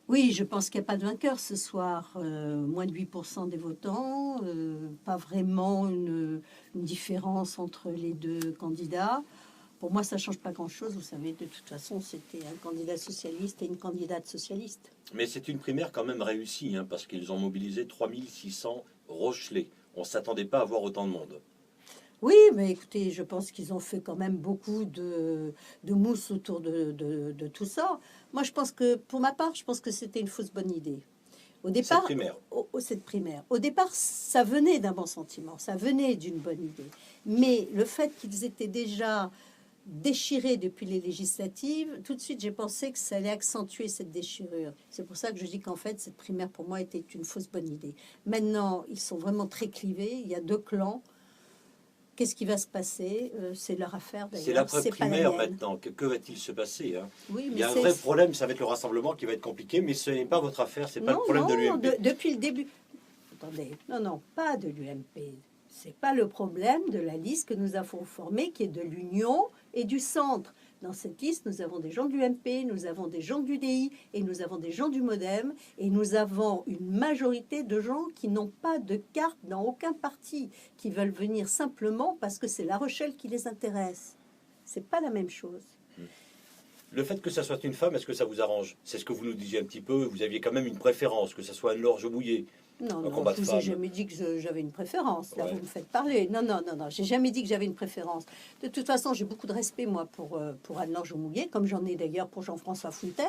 Oui, je pense qu'il n'y a pas de vainqueur ce soir. Moins de 8% des votants, pas vraiment une différence entre les deux candidats. Pour moi, ça ne change pas grand-chose. Vous savez, de toute façon, c'était un candidat socialiste et une candidate socialiste. Mais c'est une primaire quand même réussie, hein, parce qu'ils ont mobilisé 3600 Rochelais. On ne s'attendait pas à voir autant de monde. Oui, mais écoutez, je pense qu'ils ont fait quand même beaucoup de mousse autour de tout ça. Moi, je pense que, pour ma part, je pense que c'était une fausse bonne idée. Au Cette départ, primaire. cette primaire, au départ, ça venait d'un bon sentiment, ça venait d'une bonne idée. Mais le fait qu'ils étaient déjà déchirés depuis les législatives, tout de suite, j'ai pensé que ça allait accentuer cette déchirure. C'est pour ça que je dis qu'en fait, cette primaire, pour moi, était une fausse bonne idée. Maintenant, ils sont vraiment très clivés. Il y a deux clans. Qu'est-ce qui va se passer? C'est leur affaire C'est d'ailleurs. C'est pas la l'après-primaire mienne. maintenant. Que va-t-il se passer, hein? Oui, Il mais y a un vrai problème, ça va être le rassemblement qui va être compliqué, mais ce n'est pas votre affaire, c'est pas le non, problème de non. l'UMP. Depuis le début. Attendez, non, non, pas de l'UMP. C'est pas le problème de la liste que nous avons formée, qui est de l'Union et du centre. Dans cette liste, nous avons des gens de l'UMP, nous avons des gens du DI et nous avons des gens du MoDem et nous avons une majorité de gens qui n'ont pas de carte dans aucun parti, qui veulent venir simplement parce que c'est La Rochelle qui les intéresse. C'est pas la même chose. Le fait que ça soit une femme, est-ce que ça vous arrange? C'est ce que vous nous disiez un petit peu, vous aviez quand même une préférence, que ça soit Anne-Laure Mouillé, Non, un non, combat de je vous ai femmes. jamais dit que j'avais une préférence. Là, Ouais. vous me faites parler. Non, non, non, non. J'ai jamais dit que j'avais une préférence. De toute façon, j'ai beaucoup de respect, moi, pour Anne-Laure Mouillet, comme j'en ai d'ailleurs pour Jean-François Fontaine.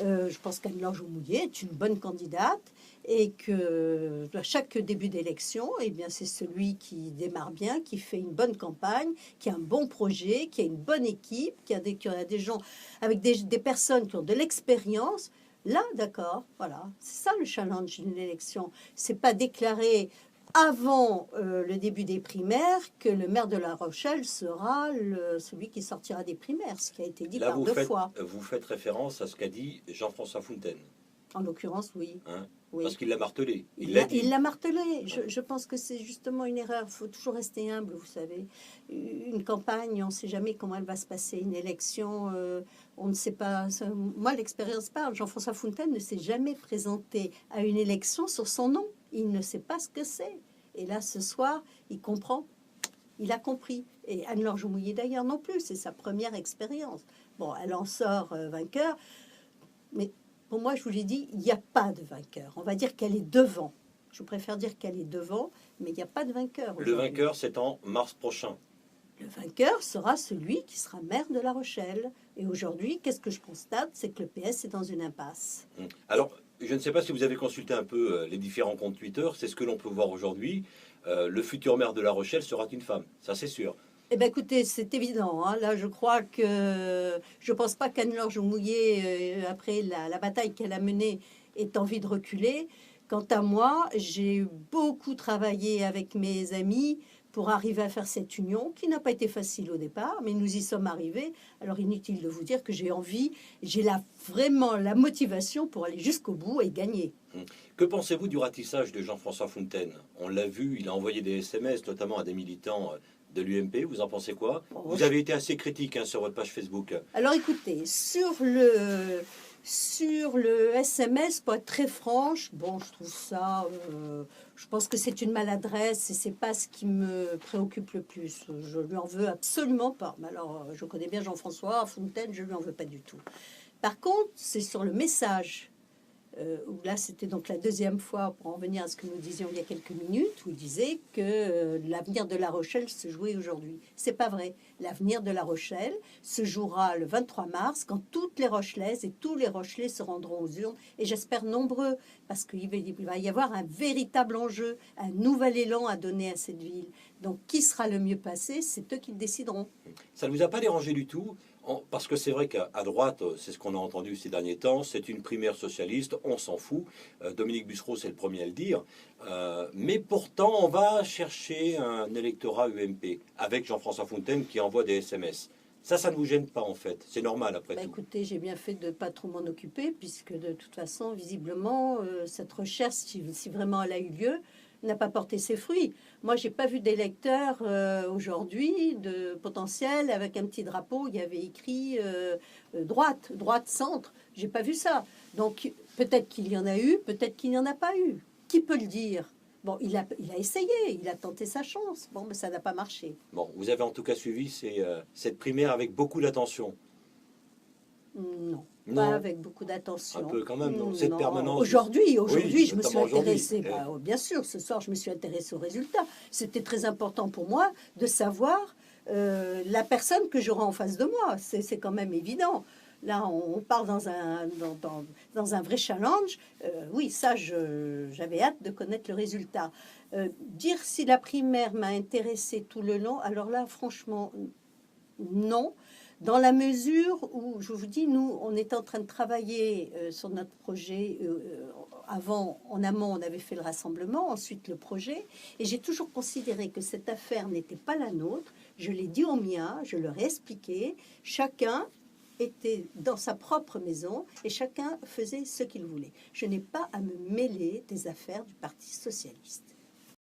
Je pense qu'Anne-Laure Mouillet est une bonne candidate et que à chaque début d'élection, eh bien, c'est celui qui démarre bien, qui fait une bonne campagne, qui a un bon projet, qui a une bonne équipe, qui a des gens avec des personnes qui ont de l'expérience. Là, d'accord, voilà, c'est ça le challenge d'une élection. C'est pas déclarer avant le début des primaires que le maire de La Rochelle sera celui qui sortira des primaires, ce qui a été dit Là, par deux fois. vous faites référence à ce qu'a dit Jean-François Fontaine, En l'occurrence, oui. hein, Oui. parce qu'il l'a martelé. Il l'a dit. Il l'a martelé. Je pense que c'est justement une erreur. Il faut toujours rester humble, vous savez. Une campagne, on ne sait jamais comment elle va se passer. Une élection, on ne sait pas. Moi, l'expérience parle. Jean-François Fontaine ne s'est jamais présenté à une élection sur son nom. Il ne sait pas ce que c'est. Et là, ce soir, il comprend. Il a compris. Et Anne-Laure Mouillet, d'ailleurs, non plus. C'est sa première expérience. Bon, elle en sort vainqueur. Mais pour moi, je vous l'ai dit, il n'y a pas de vainqueur. On va dire qu'elle est devant. Je préfère dire qu'elle est devant, mais il n'y a pas de vainqueur. Le vainqueur, c'est en mars prochain. Le vainqueur sera celui qui sera maire de La Rochelle. Et aujourd'hui, qu'est-ce que je constate? C'est que le PS est dans une impasse. Alors, je ne sais pas si vous avez consulté un peu les différents comptes Twitter, c'est ce que l'on peut voir aujourd'hui. Le futur maire de La Rochelle sera une femme, ça c'est sûr. Eh bien, écoutez, c'est évident. Hein. Là, je crois que je pense pas qu'Anne-Laure Mouillet, après la bataille qu'elle a menée, ait envie de reculer. Quant à moi, j'ai beaucoup travaillé avec mes amis pour arriver à faire cette union, qui n'a pas été facile au départ, mais nous y sommes arrivés. Alors, inutile de vous dire que j'ai envie, vraiment la motivation pour aller jusqu'au bout et gagner. Que pensez-vous du ratissage de Jean-François Fontaine? On l'a vu, il a envoyé des SMS, notamment à des militants de l'UMP. Vous en pensez quoi? Vous avez été assez critique sur votre page Facebook. Alors écoutez, sur le SMS, pour être très franche, bon, je trouve ça, je pense que c'est une maladresse et c'est pas ce qui me préoccupe le plus. Je lui en veux absolument pas. Mais alors, je connais bien Jean-François Fontaine, je lui en veux pas du tout. Par contre, c'est sur le message. Où là, c'était donc la deuxième fois, pour en venir à ce que nous disions il y a quelques minutes, où il disait que l'avenir de La Rochelle se jouait aujourd'hui. C'est pas vrai. L'avenir de La Rochelle se jouera le 23 mars, quand toutes les Rochelaises et tous les Rochelais se rendront aux urnes, et j'espère nombreux, parce qu'il va y avoir un véritable enjeu, un nouvel élan à donner à cette ville. Donc, qui sera le mieux passé, c'est eux qui le décideront. Ça ne vous a pas dérangé du tout? Parce que c'est vrai qu'à droite, c'est ce qu'on a entendu ces derniers temps, c'est une primaire socialiste, on s'en fout. Dominique Bussereau, c'est le premier à le dire. Mais pourtant, on va chercher un électorat UMP avec Jean-François Fontaine qui envoie des SMS. Ça ne vous gêne pas en fait. C'est normal après tout. Écoutez, j'ai bien fait de ne pas trop m'en occuper, puisque de toute façon, visiblement, cette recherche, si vraiment elle a eu lieu, n'a pas porté ses fruits. Moi, j'ai pas vu d'électeurs aujourd'hui de potentiel avec un petit drapeau. Il y avait écrit droite, droite, centre. J'ai pas vu ça. Donc peut-être qu'il y en a eu, peut-être qu'il n'y en a pas eu. Qui peut le dire? Bon, il a essayé, il a tenté sa chance. Bon, mais ça n'a pas marché. Bon, vous avez en tout cas suivi cette primaire avec beaucoup d'attention. Non, Non, pas avec beaucoup d'attention. un peu quand même, non. Cette Non. permanence. Aujourd'hui, Oui, je me suis notamment aujourd'hui. intéressée. Bien sûr, ce soir, je me suis intéressée aux résultats. C'était très important pour moi de savoir la personne que j'aurai en face de moi. C'est quand même évident. Là, on part dans un vrai challenge. Oui, ça, j'avais hâte de connaître le résultat. Dire si la primaire m'a intéressée tout le long, alors là, franchement, non. Dans la mesure où, je vous dis, nous, on est en train de travailler sur notre projet. Avant, en amont, on avait fait le rassemblement, ensuite le projet. Et j'ai toujours considéré que cette affaire n'était pas la nôtre. Je l'ai dit aux miens, je leur ai expliqué. Chacun était dans sa propre maison et chacun faisait ce qu'il voulait. Je n'ai pas à me mêler des affaires du Parti socialiste.